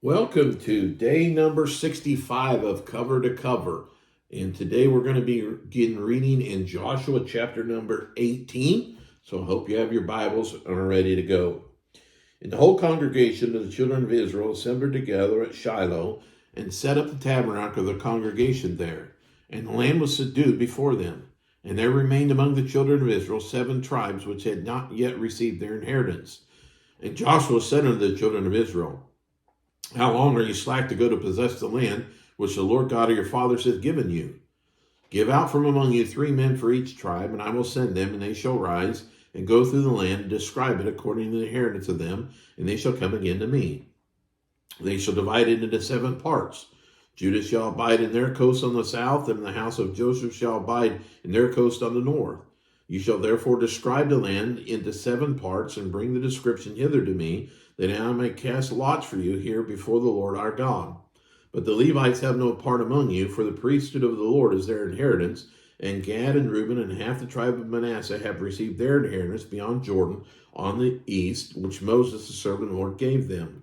Welcome to day number 65 of Cover to Cover. And today we're going to begin reading in Joshua chapter number 18. So I hope you have your Bibles and are ready to go. And the whole congregation of the children of Israel assembled together at Shiloh and set up the tabernacle of the congregation there. And the land was subdued before them. And there remained among the children of Israel 7 tribes which had not yet received their inheritance. And Joshua said unto the children of Israel, how long are you slack to go to possess the land which the Lord God of your fathers hath given you? Give out from among you 3 men for each tribe, and I will send them, and they shall rise and go through the land and describe it according to the inheritance of them, and they shall come again to me. They shall divide it into 7 parts. Judah shall abide in their coast on the south, and the house of Joseph shall abide in their coast on the north. You shall therefore describe the land into 7 parts, and bring the description hither to me, that I may cast lots for you here before the Lord our God. But the Levites have no part among you, for the priesthood of the Lord is their inheritance, and Gad and Reuben and half the tribe of Manasseh have received their inheritance beyond Jordan on the east, which Moses the servant of the Lord gave them.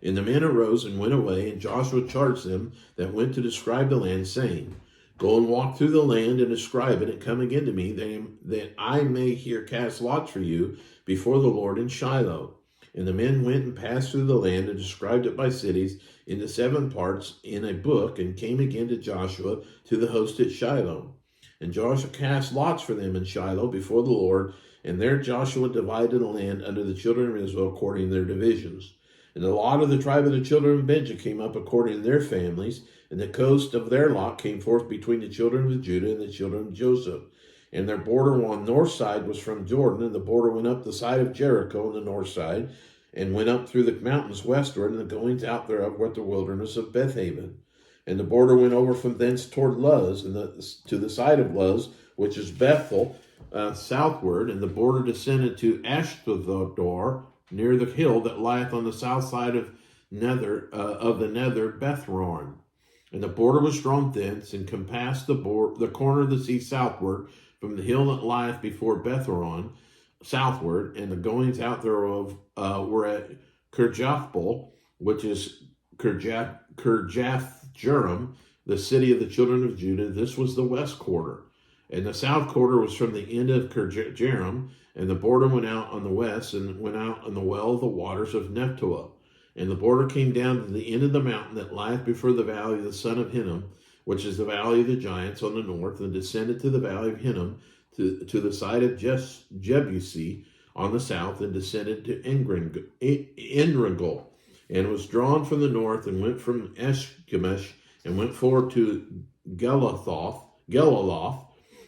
And the men arose and went away, and Joshua charged them that went to describe the land, saying, Go and walk through the land and describe it, and come again to me, that I may here cast lots for you before the Lord in Shiloh. And the men went and passed through the land and described it by cities into 7 parts in a book, and came again to Joshua to the host at Shiloh. And Joshua cast lots for them in Shiloh before the Lord, and there Joshua divided the land unto the children of Israel according to their divisions. And the lot of the tribe of the children of Benjamin came up according to their families, and the coast of their lot came forth between the children of Judah and the children of Joseph. And their border on the north side was from Jordan, and the border went up the side of Jericho on the north side, and went up through the mountains westward, and the goings out thereof were the wilderness of Bethaven. And the border went over from thence toward Luz, and to the side of Luz, which is Bethel, southward, and the border descended to Ashdodor, near the hill that lieth on the south side of the nether Bethhoron. And the border was drawn thence, and compassed the corner of the sea southward, from the hill that lieth before Bethhoron, southward, and the goings out thereof were at Kirjathbol, which is Kirjathjearim, the city of the children of Judah. This was the west quarter. And the south quarter was from the end of Kirjathjearim, and the border went out on the west, and went out on the well of the waters of Nephtoah. And the border came down to the end of the mountain that lieth before the valley of the son of Hinnom, which is the valley of the giants on the north, and descended to the valley of Hinnom, to the side of Jebusi on the south, and descended to Enrogel, and was drawn from the north, and went from Eshkemesh, and went forward to Gelaloth,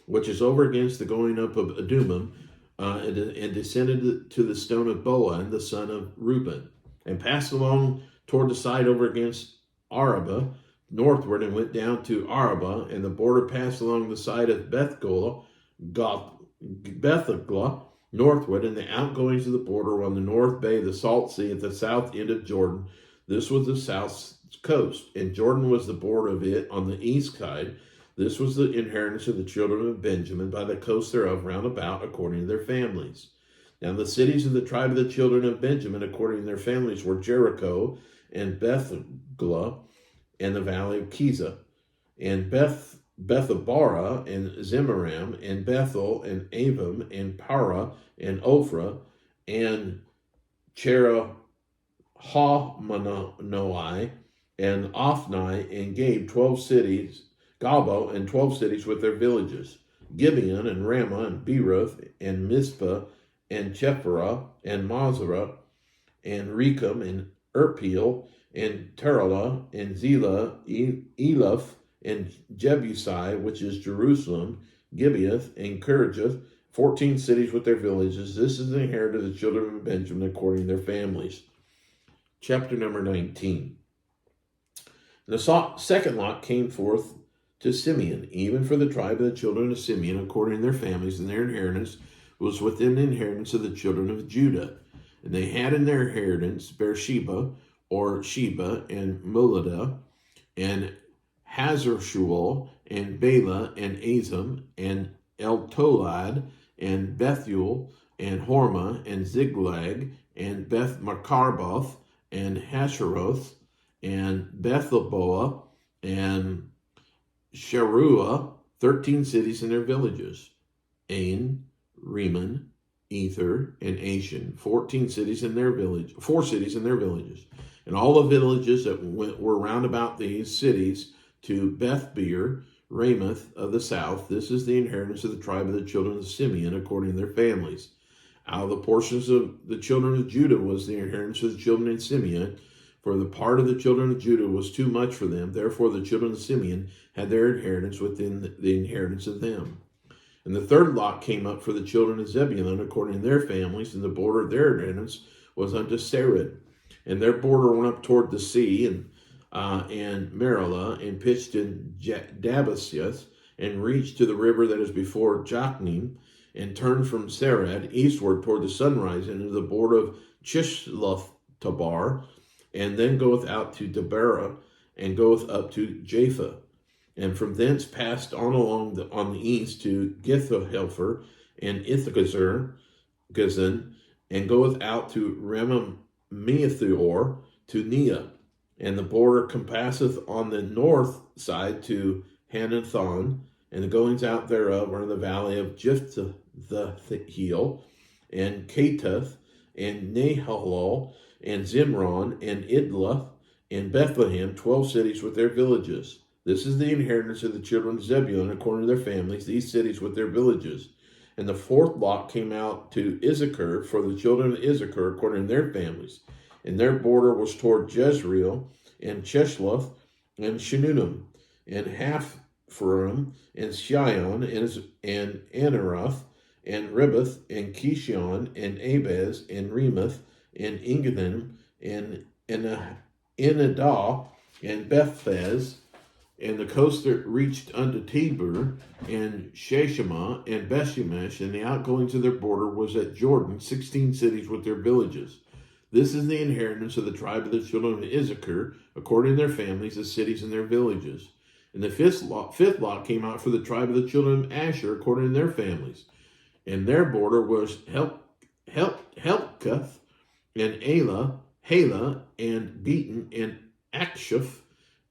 which is over against the going up of Adumim, and descended to the stone of Boan, the son of Reuben, and passed along toward the side over against Araba, northward, and went down to Araba, and the border passed along the side of Bethglah, northward, and the outgoings of the border were on the north bay of the Salt Sea at the south end of Jordan. This was the south coast, and Jordan was the border of it on the east side. This was the inheritance of the children of Benjamin by the coast thereof round about, according to their families. Now the cities of the tribe of the children of Benjamin, according to their families, were Jericho, and Bethglah, and the valley of Kizah, and Bethabara, and Zemaram, and Bethel, and Avim, and Para, and Ophrah, and Cherahmanoi, and Ophni, and Gabe, 12 cities, Gabo, and 12 cities with their villages, Gibeon, and Ramah, and Beeroth, and Mizpah, and Chephirah, and Mazarah, and Rechem, and Irpeel, and Terah, and Zelah, Eleph, and Jebusi, which is Jerusalem, Gibeath, and Kirjath, 14 cities with their villages. This is the inheritance of the children of Benjamin according to their families. Chapter number 19. The second lot came forth to Simeon, even for the tribe of the children of Simeon according to their families, and their inheritance was within the inheritance of the children of Judah. And they had in their inheritance Beersheba, or Sheba, and Moladah, and Hazar-shual, and Bela, and Azam, and Eltolad, and Bethuel, and Hormah, and Ziklag, and Beth Markarboth, and Hasheroth, and Bethelboa, and Sharua, 13 cities and their villages. Ain, Rimmon, Ether, and Ashan, 14 cities and their village, 4 cities and their villages. And all the villages that were round about these cities to Bethbeer, Ramoth of the south. This is the inheritance of the tribe of the children of Simeon according to their families. Out of the portions of the children of Judah was the inheritance of the children of Simeon, for the part of the children of Judah was too much for them. Therefore the children of Simeon had their inheritance within the inheritance of them. And the third lot came up for the children of Zebulun according to their families, and the border of their inheritance was unto Sarid. And their border went up toward the sea, and Marala, and pitched in Damascus, and reached to the river that is before Jokneam, and turned from Sarad eastward toward the sunrise into the border of Chisloth-Tabar, and then goeth out to Debarah, and goeth up to Japha, and from thence passed on along on the east to Githohelfer and Ithgazer, Gazan, and goeth out to Ramametheor to Nea, and the border compasseth on the north side to Hanathon, and the goings out thereof are in the valley of Jephthaheel, and Katath, and Nahalol, and Zimron, and Idlah, and Bethlehem, 12 cities with their villages. This is the inheritance of the children of Zebulun according to their families, these cities with their villages. And the fourth lot came out to Issachar for the children of Issachar according to their families. And their border was toward Jezreel, and Cheshloth, and Shunem, and Haphrim, and Shion, and Anaroth, and Ribbath, and Kishon, and Abez, and Remoth, and Enganim, and Enadah, and Bethphez, and the coast that reached unto Tabor, and Sheshemah, and Bethshemesh, and the outgoings of their border was at Jordan, 16 cities with their villages. This is the inheritance of the tribe of the children of Issachar, according to their families, the cities and their villages. And the fifth lot came out for the tribe of the children of Asher, according to their families. And their border was Helkath, and Hala, and Beaton, and Akshaph,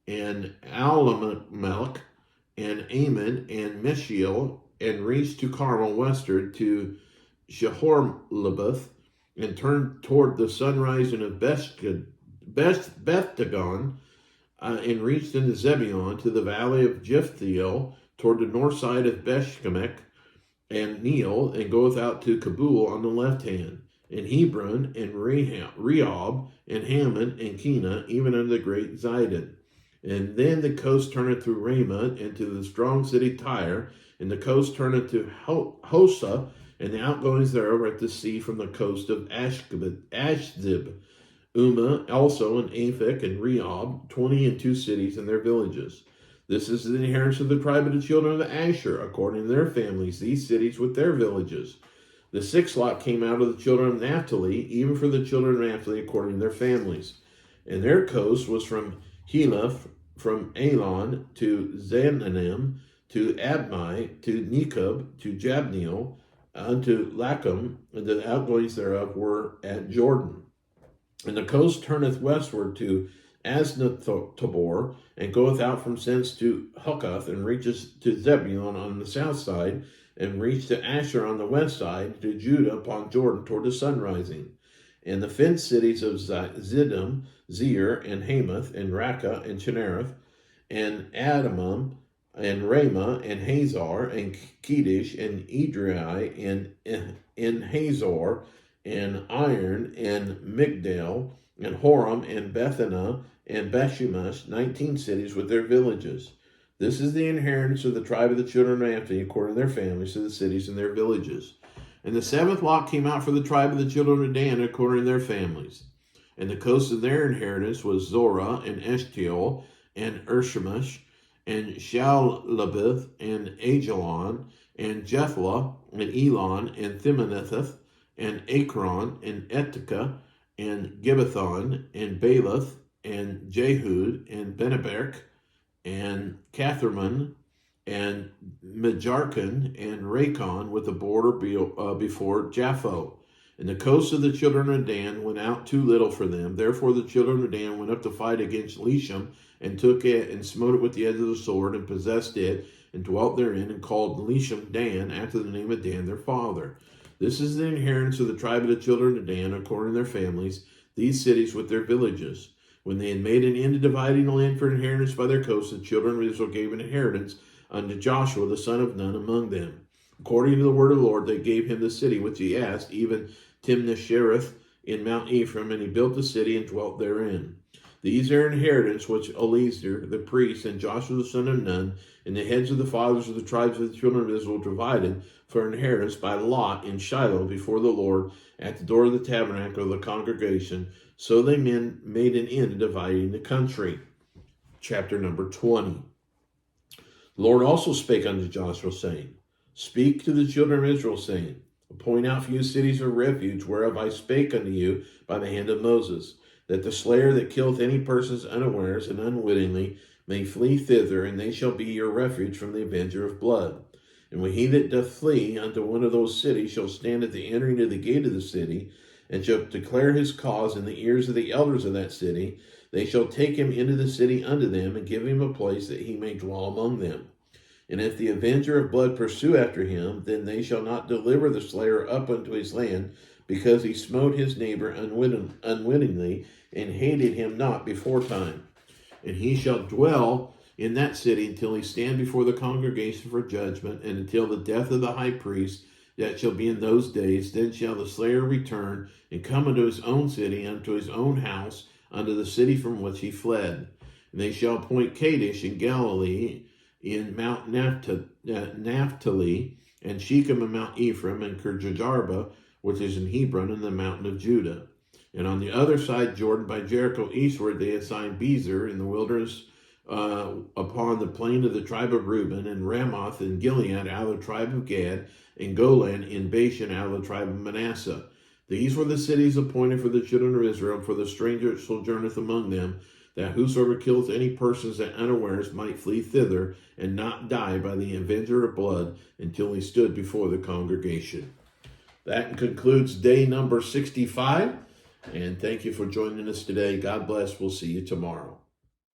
and Alamelech, and Ammon, and Meshiel, and reached to Carmel westward to Shehorlabeth, and turned toward the sunrising of Bethdagon, and reached into Zebulun to the valley of Jephthaheel, toward the north side of Bethshemesh, and Neel, and goeth out to Kabul on the left hand, and Hebron, and Rehob, and Hammon, and Kena, even unto the great Zidon. And then the coast turneth to Ramah, and to the strong city Tyre, and the coast turneth to Hosa, and the outgoings thereof are at the sea from the coast of Ashdib. Ummah also, and Aphek, and Rehob, 22 cities and their villages. This is the inheritance of the tribe of the children of Asher, according to their families, these cities with their villages. The sixth lot came out of the children of Naphtali, even for the children of Naphtali, according to their families. And their coast was from Helah, from Elon to Zananim, to Abmai, to Nekub, to Jabneel, unto Lachum, and the outgoings thereof were at Jordan. And the coast turneth westward to Aznath-tabor, and goeth out from thence to Hukoth, and reaches to Zebulun on the south side, and reached to Asher on the west side, to Judah upon Jordan toward the sunrising. And the fenced cities of Ziddim, Zeir, and Hamath, and Rakkah, and Chinnereth, and Adamam, and Ramah, and Hazar, and Kedesh, and Edrei, and Hazor, and Iron, and Migdal, and Horam, and Bethana, and Bethshemesh, 19 cities with their villages. This is the inheritance of the tribe of the children of Naphtali, according to their families, to the cities and their villages. And the seventh lot came out for the tribe of the children of Dan, according to their families. And the coast of their inheritance was Zorah, and Eshtaol, and Ershemesh, and Shalabith, and Ajalon, and Jethlah, and Elon, and Thimanetheth, and Akron, and Etika, and Gibbethon, and Baalath, and Jehud, and Beneberk, and Catherman, and Mejarkan, and Racon, with the border before Japho. And the coasts of the children of Dan went out too little for them. Therefore the children of Dan went up to fight against Leshem, and took it, and smote it with the edge of the sword, and possessed it, and dwelt therein, and called Leshem Dan, after the name of Dan their father. This is the inheritance of the tribe of the children of Dan, according to their families, these cities with their villages. When they had made an end of dividing the land for inheritance by their coasts, the children of Israel gave an inheritance unto Joshua the son of Nun among them. According to the word of the Lord, they gave him the city which he asked, even Timnath-Shereth in Mount Ephraim, and he built the city and dwelt therein. These are inheritance which Eleazar the priest and Joshua the son of Nun and the heads of the fathers of the tribes of the children of Israel divided for inheritance by lot in Shiloh before the Lord at the door of the tabernacle of the congregation. So they made an end of dividing the country. Chapter number 20. The Lord also spake unto Joshua, saying, Speak to the children of Israel, saying, Appoint out for you cities of refuge, whereof I spake unto you by the hand of Moses, that the slayer that killeth any persons unawares and unwittingly may flee thither, and they shall be your refuge from the avenger of blood. And when he that doth flee unto one of those cities shall stand at the entering of the gate of the city, and shall declare his cause in the ears of the elders of that city, they shall take him into the city unto them, and give him a place that he may dwell among them. And if the avenger of blood pursue after him, then they shall not deliver the slayer up unto his land, because he smote his neighbor unwittingly, and hated him not beforetime. And he shall dwell in that city until he stand before the congregation for judgment, and until the death of the high priest that shall be in those days. Then shall the slayer return, and come unto his own city, unto his own house, unto the city from which he fled. And they shall appoint Kadesh in Galilee, in Mount Naphtali, and Shechem in Mount Ephraim, and Kirjatharbah, which is in Hebron, in the mountain of Judah. And on the other side Jordan by Jericho eastward they assigned Bezer in the wilderness upon the plain of the tribe of Reuben, and Ramoth in Gilead out of the tribe of Gad, and Golan in Bashan out of the tribe of Manasseh. These were the cities appointed for the children of Israel, for the stranger that sojourneth among them, that whosoever killeth any persons that unawares might flee thither, and not die by the avenger of blood, until he stood before the congregation. That concludes day number 65. And thank you for joining us today. God bless. We'll see you tomorrow.